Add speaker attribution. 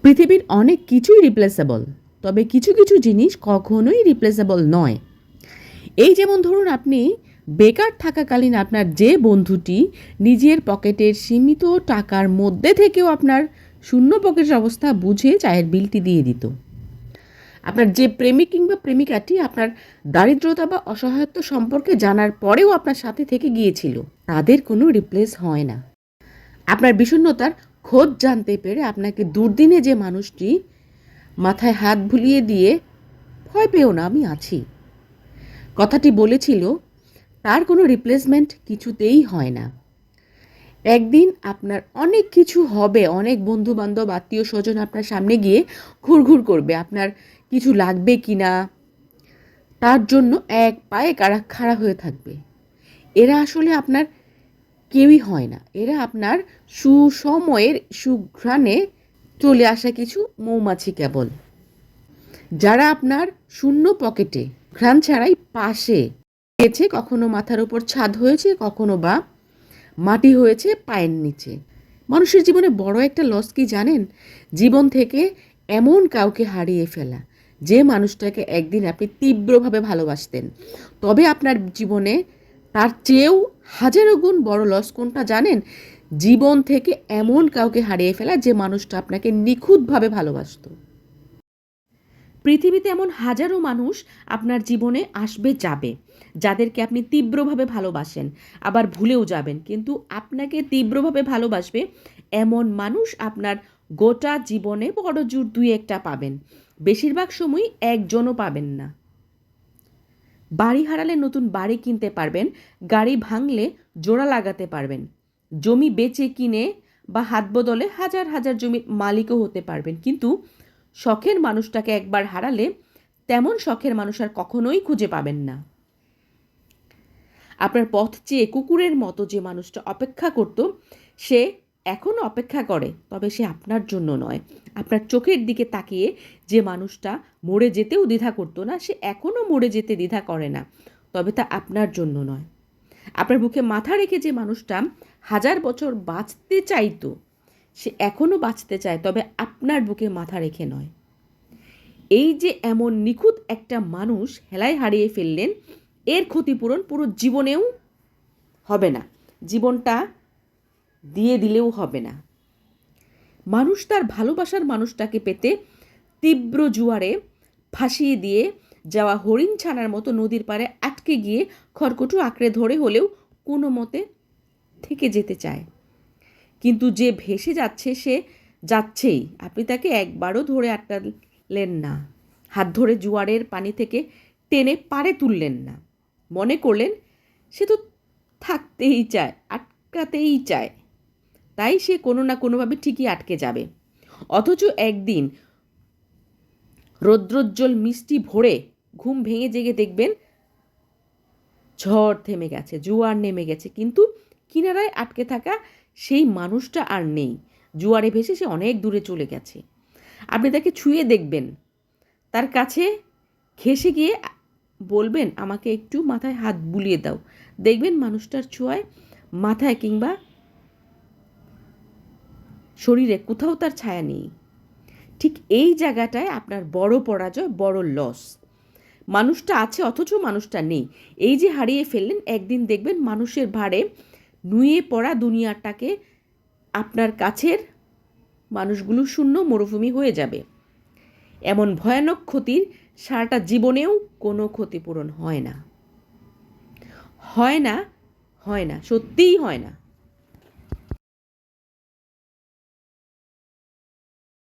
Speaker 1: পৃথিবীর অনেক কিছুই রিপ্লেসেবল, তবে কিছু কিছু জিনিস কখনোই রিপ্লেসেবল নয়। এই যেমন ধরুন, আপনি বেকার থাকাকালীন আপনার যে বন্ধুটি নিজের পকেটের সীমিত টাকার মধ্যে থেকেও আপনার শূন্য পকেটের অবস্থা বুঝে চায়ের বিলটি দিয়ে দিত, আপনার যে প্রেমিক কিংবা প্রেমিকাটি আপনার দারিদ্রতা বা অসহায়ত্ব সম্পর্কে জানার পরেও আপনার সাথে থেকে গিয়েছিল, তাদের কোনো রিপ্লেস হয় না। আপনার বিষণ্ণতার খোঁজ জানতে পেরে আপনাকে দুর্দিনে যে মানুষটি মাথায় হাত বুলিয়ে দিয়ে ভয় পেও না, আমি আছি কথাটি বলেছিল, তার কোনো রিপ্লেসমেন্ট কিছুতেই হয় না। একদিন আপনার অনেক কিছু হবে, অনেক বন্ধু বান্ধব আত্মীয় স্বজন আপনার সামনে গিয়ে ঘুরঘুর করবে আপনার কিছু লাগবে কি না, তার জন্য এক পায়ে খাড়া হয়ে থাকবে। এরা আসলে আপনার কেউই হয় না, এরা আপনার সুসময়ের সুঘ্রাণে চলে আসা কিছু মৌমাছি কেবল, যারা আপনার শূন্য পকেটে ঘ্রাণ ছাড়াই পাশে গিয়েছে। কখনো মাথার উপর ছাদ হয়েছে, কখনো বা মাটি হয়েছে পায়ের নিচে। মানুষের জীবনে বড় একটা লস কি জানেন? জীবন থেকে এমন কাউকে হারিয়ে ফেলা, যে মানুষটাকে একদিন আপনি তীব্রভাবে ভালোবাসতেন। তবে আপনার জীবনে তার চেয়েও হাজারো গুণ বড় লস কোনটা জানেন? জীবন থেকে এমন কাউকে হারিয়ে ফেলা যে মানুষটা আপনাকে নিখুঁতভাবে ভালোবাসতো। পৃথিবীতে এমন হাজারো মানুষ আপনার জীবনে আসবে যাবে, যাদেরকে আপনি তীব্রভাবে ভালোবাসেন, আবার ভুলেও যাবেন, কিন্তু আপনাকে তীব্রভাবে ভালোবাসবে এমন মানুষ আপনার গোটা জীবনে বড় জোর দুই একটা পাবেন, বেশিরভাগ সময় একজনও পাবেন না। বাড়ি হারালে নতুন বাড়ি কিনতে পারবেন, গাড়ি ভাঙলে জোড়া লাগাতে পারবেন, জমি বেচে কিনে বা হাত বদলে হাজার হাজার জমির মালিকও হতে পারবেন, কিন্তু শখের মানুষটাকে একবার হারালে তেমন শখের মানুষ আর কখনোই খুঁজে পাবেন না। আপনার পথ চেয়ে কুকুরের মতো যে মানুষটা অপেক্ষা করত, সে এখনও অপেক্ষা করে, তবে সে আপনার জন্য নয়। আপনার চোখের দিকে তাকিয়ে যে মানুষটা মরে যেতেও দ্বিধা করতো না, সে এখনও মরে যেতে দ্বিধা করে না, তবে তা আপনার জন্য নয়। আপনার বুকে মাথা রেখে যে মানুষটা হাজার বছর বাঁচতে চাইতো, সে এখনও বাঁচতে চায়, তবে আপনার বুকে মাথা রেখে নয়। এই যে এমন নিখুঁত একটা মানুষ হেলায় হারিয়ে ফেললেন, এর ক্ষতিপূরণ পুরো জীবনেও হবে না, জীবনটা দিয়ে দিলেও হবে না। মানুষ তার ভালোবাসার মানুষটাকে পেতে তীব্র জোয়ারে ভাসিয়ে দিয়ে যাওয়া হরিণ ছানার মতো নদীর পাড়ে আটকে গিয়ে খড়কুটো আঁকড়ে ধরে হলেও কোনো মতে থেকে যেতে চায়, কিন্তু যে ভেসে যাচ্ছে সে যাচ্ছেই, আপনি তাকে একবারও ধরে আটকালেন না, হাত ধরে জোয়ারের পানি থেকে টেনে পাড়ে তুললেন না, মনে করলেন সে তো থাকতেই চায়, আটকাতেই চায়, তাই সে কোনো না কোনোভাবে ঠিকই আটকে যাবে। অথচ একদিন রৌদ্রোজ্জ্বল মিষ্টি ভোরে ঘুম ভেঙে জেগে দেখবেন ঝড় থেমে গেছে, জোয়ার নেমে গেছে, কিন্তু কিনারায় আটকে থাকা সেই মানুষটা আর নেই, জোয়ারে ভেসে সে অনেক দূরে চলে গেছে। আপনি তাকে ছুঁয়ে দেখবেন, তার কাছে ঘেঁষে গিয়ে বলবেন আমাকে একটু মাথায় হাত বুলিয়ে দাও, দেখবেন মানুষটার ছোঁয়ায় মাথায় কিংবা শরীরে কোথাও তার ছায়া নেই। ঠিক এই জায়গাটায় আপনার বড় পরাজয়, বড় লস। মানুষটা আছে অথচ মানুষটা নেই, এই যে হারিয়ে ফেললেন, একদিন দেখবেন মানুষের ভারে নুয়ে পড়া দুনিয়াটাকে আপনার কাছের মানুষগুলো শূন্য মরুভূমি হয়ে যাবে। এমন ভয়ানক ক্ষতির সারাটা জীবনেও কোনো ক্ষতিপূরণ হয় না, হয় না, হয় না, সত্যিই হয় না।